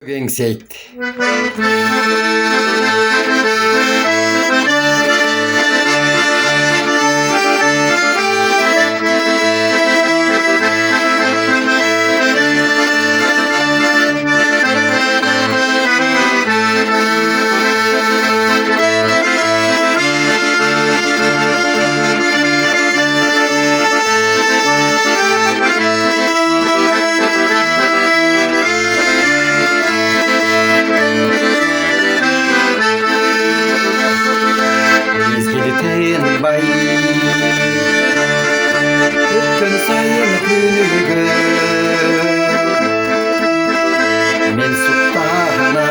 Gengsekt. Bay Ötkөн сайын күнүгө мен суктанам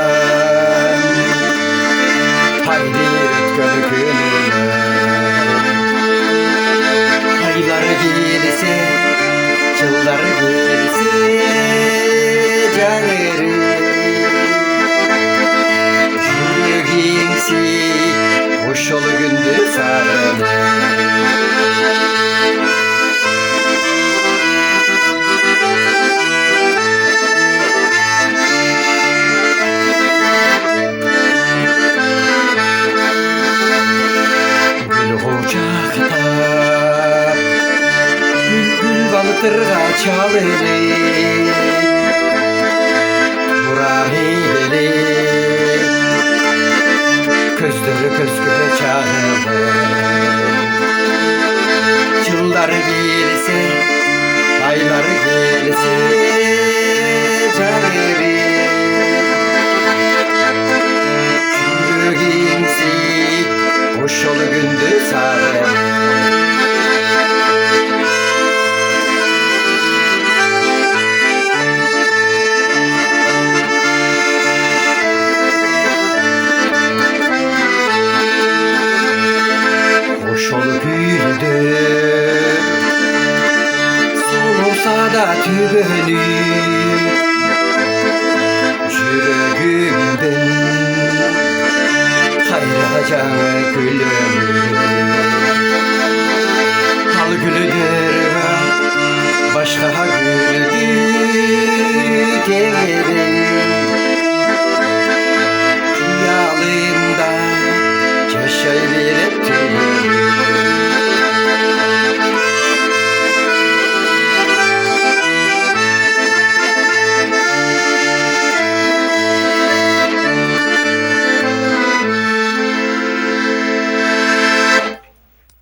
Хайри өткөн күнүмө Айлар келсе, жылдар келсе жаңыры Жүрөгиңси ошол күндү сагынам Balıtırga çalılı Burahili Közleri közgüre çağırdı Yıllar gelse Aylar gelse Canırı Çürüğünsi Hoşolu gündü sarı Solursa da tübönü Yüreğimden Kayracağım gülümü Al gülüdür